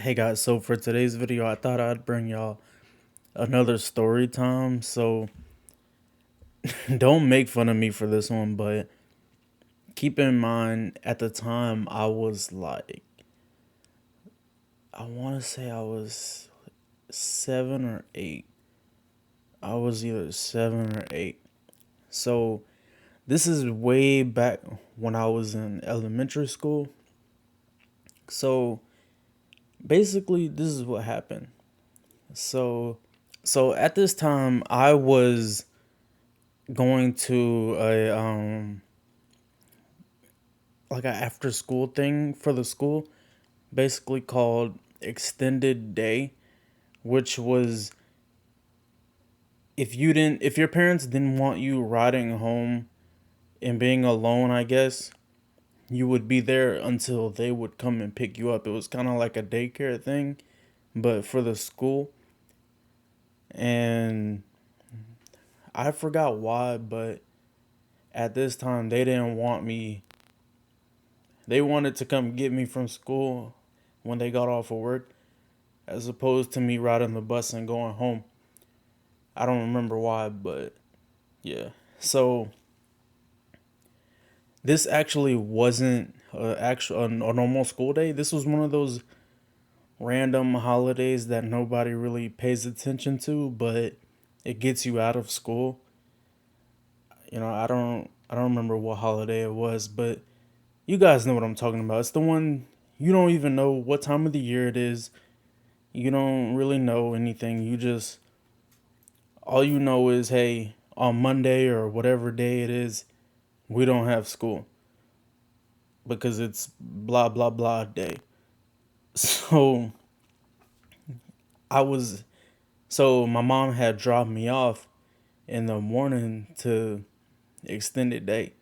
Hey guys, so for today's video, I thought I'd bring y'all another story time. So don't make fun of me for this one, but keep in mind at the time I was like, I want to say I was 7 or 8. I was either 7 or 8. So this is way back when I was in elementary school. So basically, this is what happened. So, so at this time, I was going to a like a after school thing for the school, basically called extended day, which was if your parents didn't want you riding home and being alone, I guess, you would be there until they would come and pick you up. It was kind of like a daycare thing, but for the school. And I forgot why, but at this time they didn't want me. They wanted to come get me from school when they got off of work, as opposed to me riding the bus and going home. I don't remember why, but yeah. So this actually wasn't a normal school day. This was one of those random holidays that nobody really pays attention to, but it gets you out of school. I don't remember what holiday it was, but you guys know what I'm talking about. It's the one you don't even know what time of the year it is. You don't really know anything. You just all you know is, hey, on Monday or whatever day it is, we don't have school because it's blah blah blah day. So I was so my mom had dropped me off in the morning to extended day,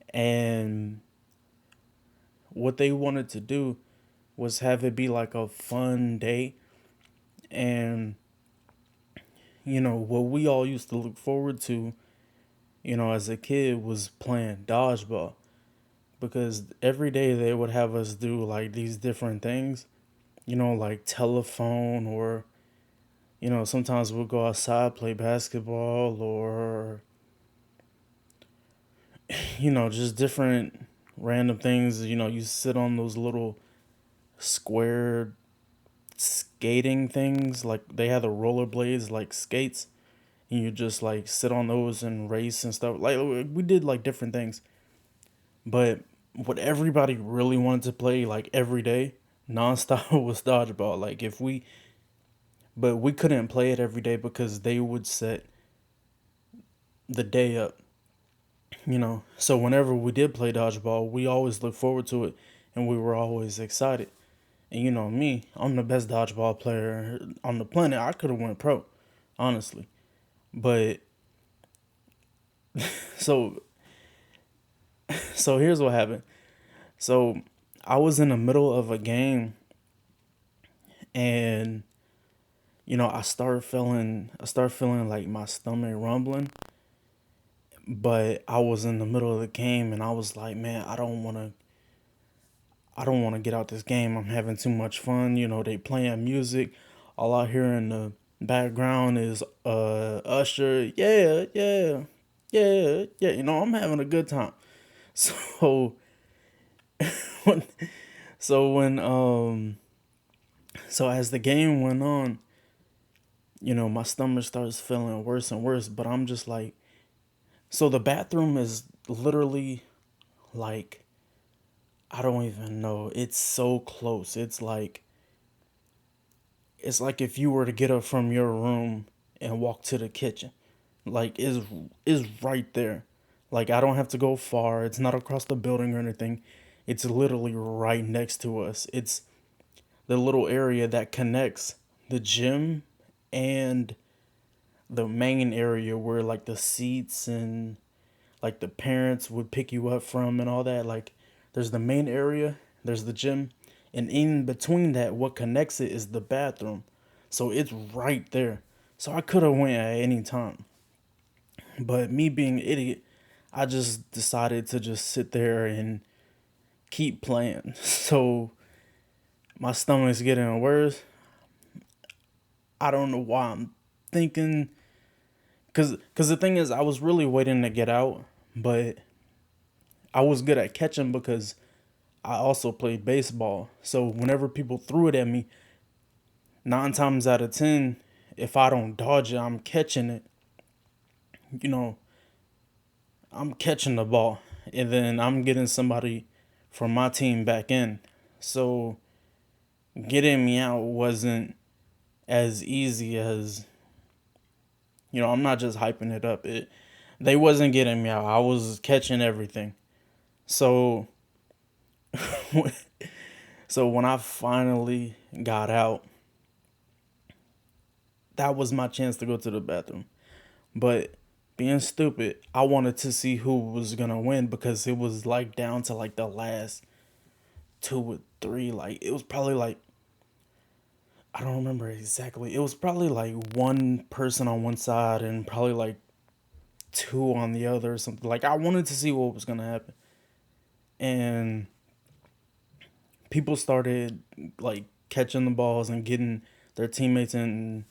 and what they wanted to do was have it be like a fun day. And what we all used to look forward to, as a kid, was playing dodgeball, because every day they would have us do like these different things, like telephone, or sometimes we'll go outside, play basketball, or just different random things. You sit on those little square skating things, like they had the rollerblades like skates, and you just like sit on those and race and stuff. Like we did like different things. But what everybody really wanted to play like every day, nonstop, was dodgeball. But we couldn't play it every day because they would set the day up, So whenever we did play dodgeball, we always looked forward to it, and we were always excited. And me, I'm the best dodgeball player on the planet. I could have went pro, honestly. But so so here's what happened. So I was in the middle of a game, and I started feeling like my stomach rumbling, but I was in the middle of the game and I was like, man, I don't want to get out this game. I'm having too much fun. They playing music. All I hear in the background is Usher, yeah, yeah, yeah, yeah. I'm having a good time. So when so when so as the game went on, my stomach starts feeling worse and worse, but I'm just like, so the bathroom is literally like, I don't even know. It's so close. It's like if you were to get up from your room and walk to the kitchen. Like is right there. Like I don't have to go far. It's not across the building or anything. It's literally right next to us. It's the little area that connects the gym and the main area where like the seats and like the parents would pick you up from and all that. Like there's the main area, there's the gym, and in between that, what connects it is the bathroom. So it's right there. So I could have went at any time, but me being an idiot, I just decided to just sit there and keep playing. So My stomach's getting worse. I don't know why I'm thinking, cause the thing is, I was really waiting to get out, but I was good at catching because I also played baseball. So whenever people threw it at me, 9 times out of 10, if I don't dodge it, I'm catching it. You know, I'm catching the ball, and then I'm getting somebody from my team back in. So getting me out wasn't as easy as, I'm not just hyping it up. They wasn't getting me out. I was catching everything. So so when I finally got out, that was my chance to go to the bathroom. But being stupid, I wanted to see who was gonna win because it was like down to like the last two or three. Like it was probably like, I don't remember exactly. It was probably like one person on one side and probably like two on the other or something. Like I wanted to see what was gonna happen. And people started like catching the balls and getting their teammates in.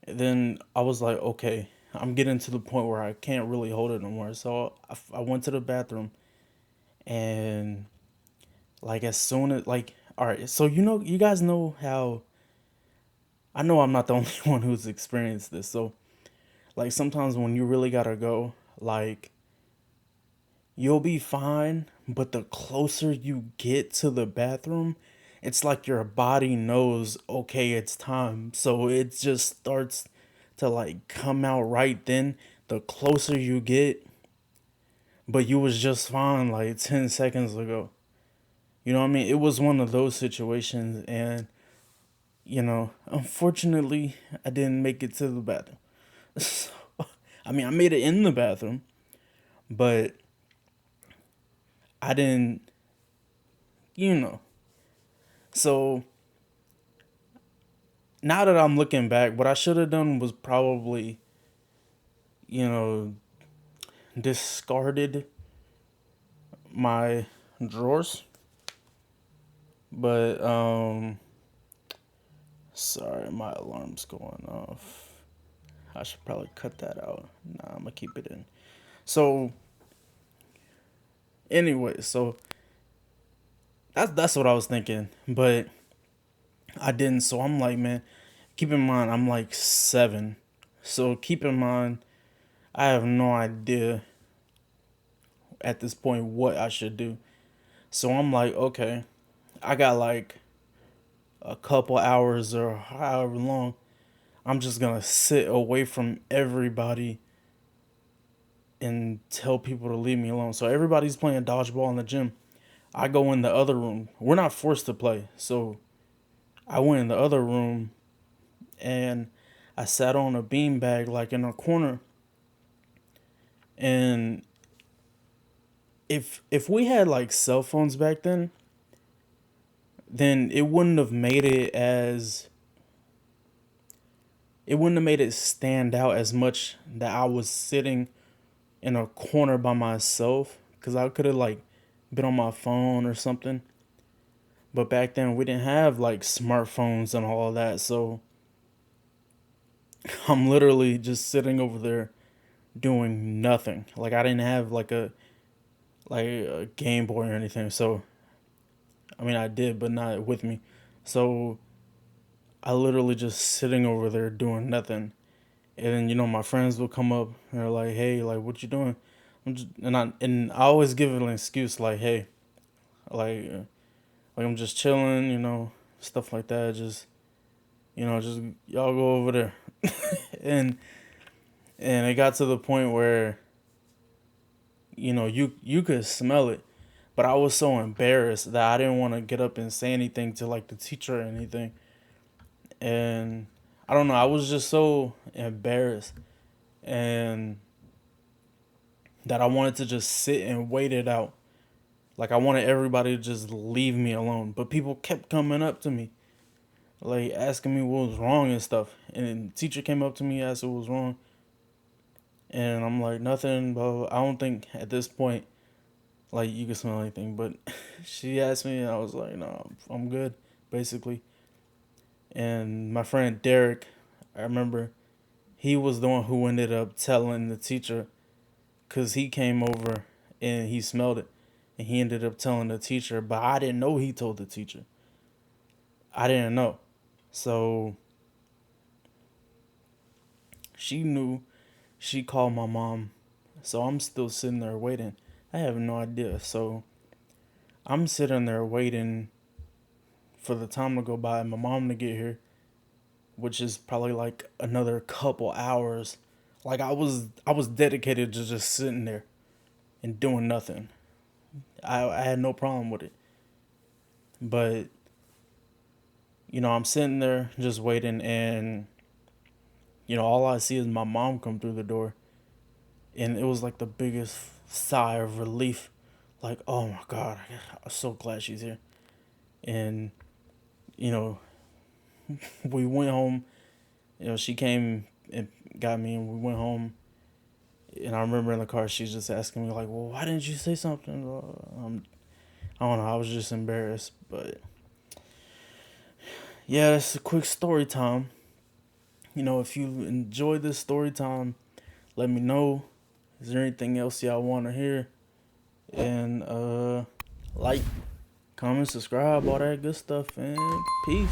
And then I was like, okay, I'm getting to the point where I can't really hold it no more. So I went to the bathroom, and like as soon as like, all right, so you guys know how, I know I'm not the only one who's experienced this. So like sometimes when you really gotta go, like you'll be fine, but the closer you get to the bathroom, it's like your body knows, okay, it's time. So it just starts to like come out right then. The closer you get, but you was just fine like 10 seconds ago. You know what I mean? It was one of those situations, and unfortunately, I didn't make it to the bathroom. So, I mean, I made it in the bathroom, but I didn't, you know. So now that I'm looking back, what I should have done was probably, you know, discarded my drawers. But sorry, my alarm's going off. I should probably cut that out. Nah, I'm gonna keep it in. So anyway, so that's what I was thinking, but I didn't. So I'm like, man, keep in mind I'm like 7. So keep in mind I have no idea at this point what I should do. So I'm like, okay, I got like a couple hours or however long. I'm just gonna sit away from everybody and tell people to leave me alone. So everybody's playing dodgeball in the gym. I go in the other room. We're not forced to play. So I went in the other room and I sat on a beanbag like in a corner. And if we had like cell phones back then it wouldn't have made it stand out as much that I was sitting in a corner by myself, because I could have like been on my phone or something. But back then we didn't have like smartphones and all of that, so I'm literally just sitting over there doing nothing. Like I didn't have like a Game Boy or anything. So I mean I did, but not with me. So I literally just sitting over there doing nothing. And then my friends will come up and they're like, "Hey, like what you doing?" And I always give it an excuse like, "Hey, like like I'm just chilling, stuff like that. Just y'all go over there." and and it got to the point where you could smell it, but I was so embarrassed that I didn't want to get up and say anything to like the teacher or anything. And I don't know, I was just so embarrassed, and that I wanted to just sit and wait it out. Like I wanted everybody to just leave me alone. But people kept coming up to me, like asking me what was wrong and stuff. And then the teacher came up to me, asked what was wrong. And I'm like, nothing, but I don't think at this point, like, you can smell anything. But she asked me, and I was like, no, I'm good. basically. And my friend Derek, I remember he was the one who ended up telling the teacher, because he came over and he smelled it. And he ended up telling the teacher, but I didn't know he told the teacher. I didn't know. So she knew. She called my mom. So I'm still sitting there waiting. I have no idea. So I'm sitting there waiting for the time to go by and my mom to get here, which is probably like another couple hours. Like I was dedicated to just sitting there and doing nothing. I had no problem with it. But, I'm sitting there just waiting, and, all I see is my mom come through the door. And it was like the biggest sigh of relief. Like, oh my God, I'm so glad she's here. And, you know, we went home. She came and got me, and we went home. And I remember in the car, she's just asking me, like, well, why didn't you say something? I don't know. I was just embarrassed. But yeah, it's a quick story time. If you enjoyed this story time, let me know. Is there anything else y'all want to hear? And like, comment, subscribe, all that good stuff, and peace.